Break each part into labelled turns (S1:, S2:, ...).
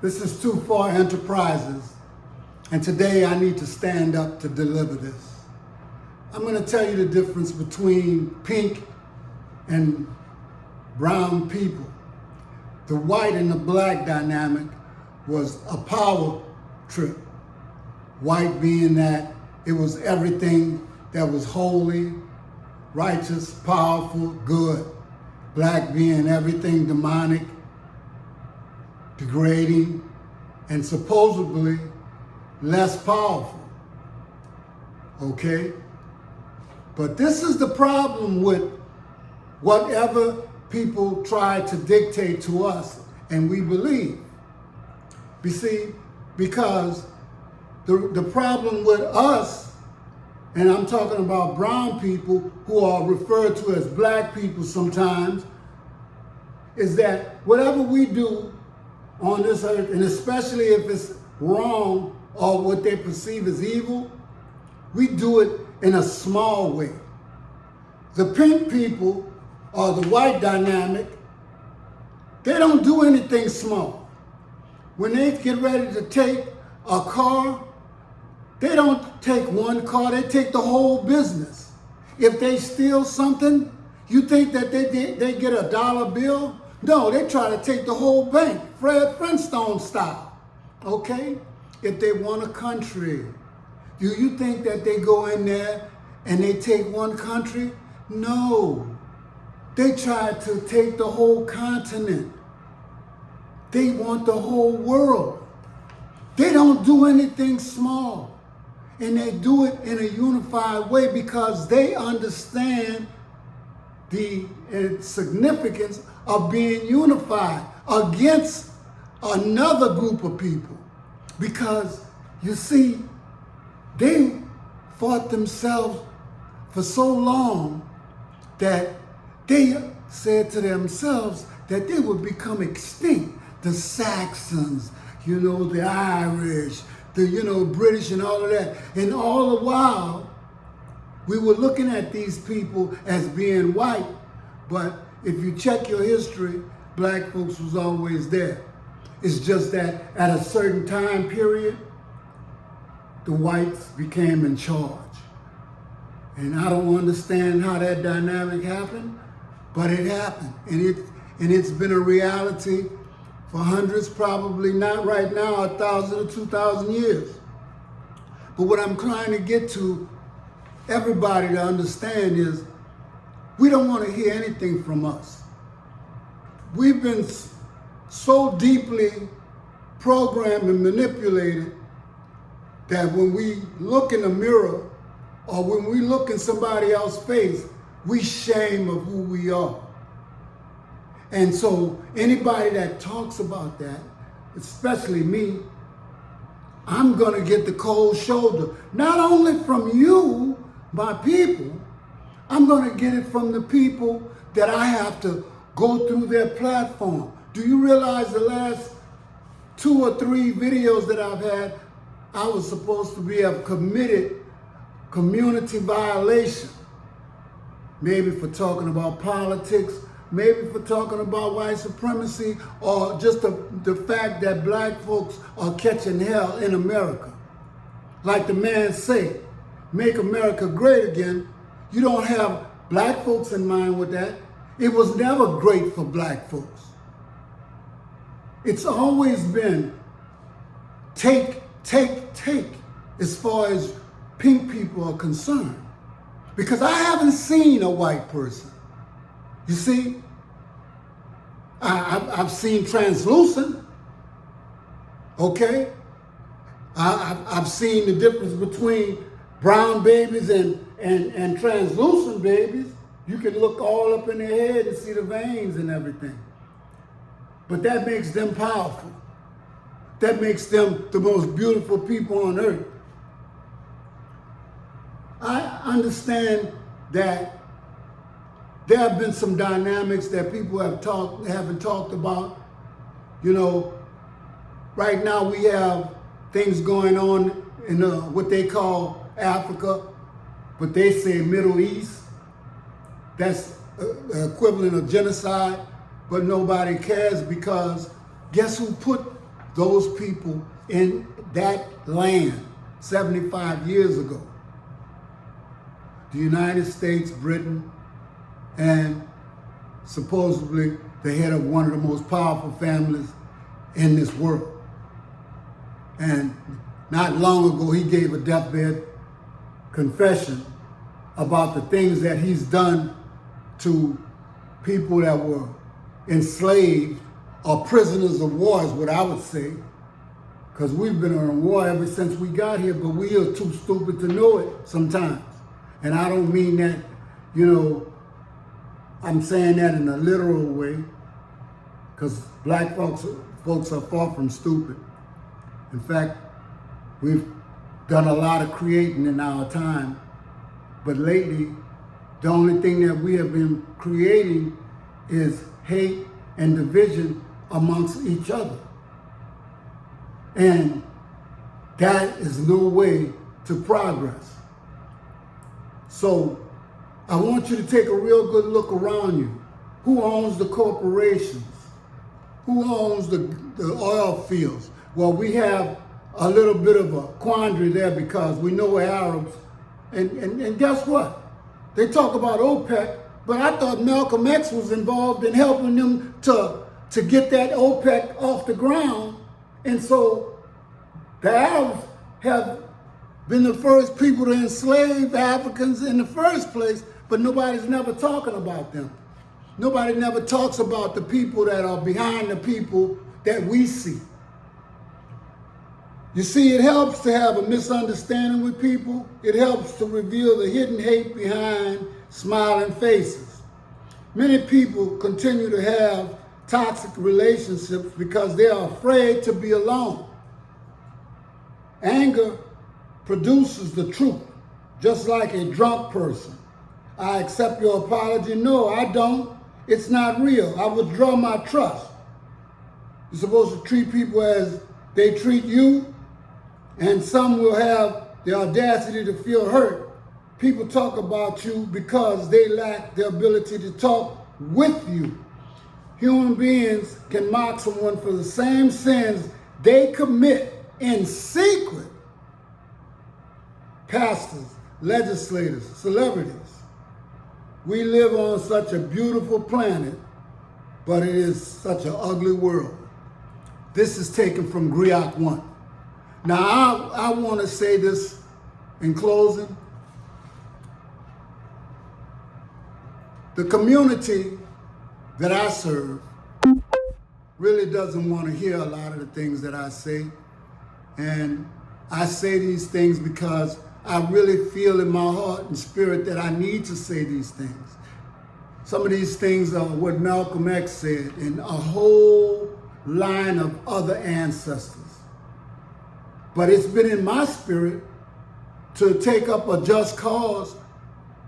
S1: This is Too Far Enterprises, and today I need to stand up to deliver this. I'm going to tell you the difference between pink and brown people. The white and the black dynamic was a power trip. White being that it was everything that was holy, righteous, powerful, good. Black being everything demonic, degrading, and supposedly less powerful. Okay? But this is the problem with whatever people try to dictate to us and we believe. You see, because the problem with us, and I'm talking about brown people who are referred to as black people sometimes, is that whatever we do on this earth, and especially if it's wrong or what they perceive as evil, we do it in a small way. The pink people or the white dynamic, they don't do anything small. When they get ready to take a car, they don't take one car, they take the whole business. If they steal something, you think that they get a dollar bill? No, they try to take the whole bank, Fred Flintstone style, okay? If they want a country, do you think that they go in there and they take one country? No, they try to take the whole continent. They want the whole world. They don't do anything small, and they do it in a unified way because they understand the significance of being unified against another group of people. Because, you see, they fought themselves for so long that they said to themselves that they would become extinct. The Saxons, the Irish, the British and all of that. And all the while, we were looking at these people as being white, but if you check your history, black folks was always there. It's just that at a certain time period, the whites became in charge. And I don't understand how that dynamic happened, but it happened. And it's been a reality for hundreds, probably not right now, 1,000 or 2,000 years. But what I'm trying to get to everybody to understand is we don't want to hear anything from us. We've been so deeply programmed and manipulated that when we look in the mirror or when we look in somebody else's face, we shame of who we are. And so anybody that talks about that, especially me, I'm going to get the cold shoulder, not only from you, my people, I'm going to get it from the people that I have to go through their platform. Do you realize the last 2 or 3 videos that I've had, I was supposed to be a committed community violation? Maybe for talking about politics, maybe for talking about white supremacy, or just the fact that black folks are catching hell in America. Like the man say, make America great again. You don't have black folks in mind with that. It was never great for black folks. It's always been take, as far as pink people are concerned. Because I haven't seen a white person. You see, I've seen translucent, okay? I've seen the difference between brown babies and translucent babies. You can look all up in their head and see the veins and everything. But that makes them powerful. That makes them the most beautiful people on earth. I understand that there have been some dynamics that people haven't talked about. Right now we have things going on in what they call Africa, but they say Middle East. That's the equivalent of genocide, but nobody cares because guess who put those people in that land 75 years ago. The United States, Britain, and supposedly the head of one of the most powerful families in this world. And not long ago, he gave a deathbed confession about the things that he's done to people that were enslaved or prisoners of war, is what I would say, because we've been on a war ever since we got here, but we are too stupid to know it sometimes. And I don't mean that, I'm saying that in a literal way, because black folks are far from stupid. In fact, we've done a lot of creating in our time, but lately, the only thing that we have been creating is hate and division amongst each other. And that is no way to progress. So I want you to take a real good look around you. Who owns the corporations? Who owns the oil fields? Well, we have a little bit of a quandary there because we know Arabs. And guess what? They talk about OPEC, but I thought Malcolm X was involved in helping them to get that OPEC off the ground. And so the Arabs have been the first people to enslave Africans in the first place, but nobody's never talking about them. Nobody never talks about the people that are behind the people that we see. You see, it helps to have a misunderstanding with people. It helps to reveal the hidden hate behind smiling faces. Many people continue to have toxic relationships because they are afraid to be alone. Anger produces the truth, just like a drunk person. I accept your apology. No, I don't. It's not real. I withdraw my trust. You're supposed to treat people as they treat you, and some will have the audacity to feel hurt. People talk about you because they lack the ability to talk with you. Human beings can mock someone for the same sins they commit in secret. Pastors, legislators, celebrities. We live on such a beautiful planet, but it is such an ugly world. This is taken from Griot 1. Now, I want to say this in closing. The community that I serve really doesn't want to hear a lot of the things that I say. And I say these things because I really feel in my heart and spirit that I need to say these things. Some of these things are what Malcolm X said and a whole line of other ancestors. But it's been in my spirit to take up a just cause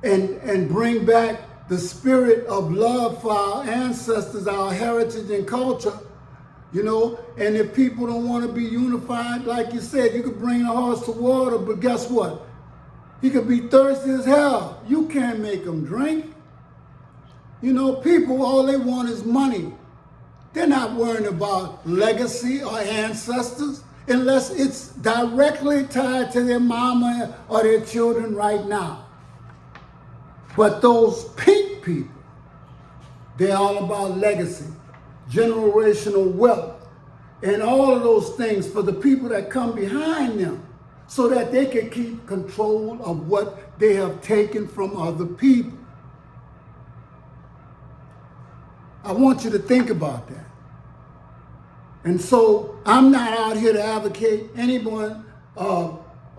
S1: and bring back the spirit of love for our ancestors, our heritage and culture, and if people don't want to be unified, like you said, you could bring a horse to water, but guess what? He could be thirsty as hell. You can't make him drink. People, all they want is money. They're not worrying about legacy or ancestors unless it's directly tied to their mama or their children right now. But those pink people, they're all about legacy, generational wealth, and all of those things for the people that come behind them so that they can keep control of what they have taken from other people. I want you to think about that. And so I'm not out here to advocate anyone,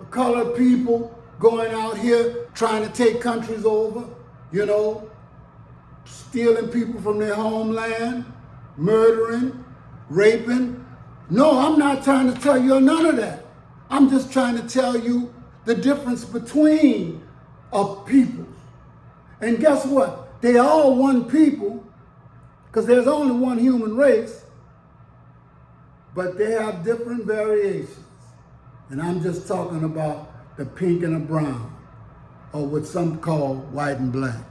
S1: colored people going out here trying to take countries over, stealing people from their homeland, murdering, raping. No, I'm not trying to tell you none of that. I'm just trying to tell you the difference between people. And guess what? They are all one people because there's only one human race, but they have different variations. And I'm just talking about the pink and the brown, or what some call white and black.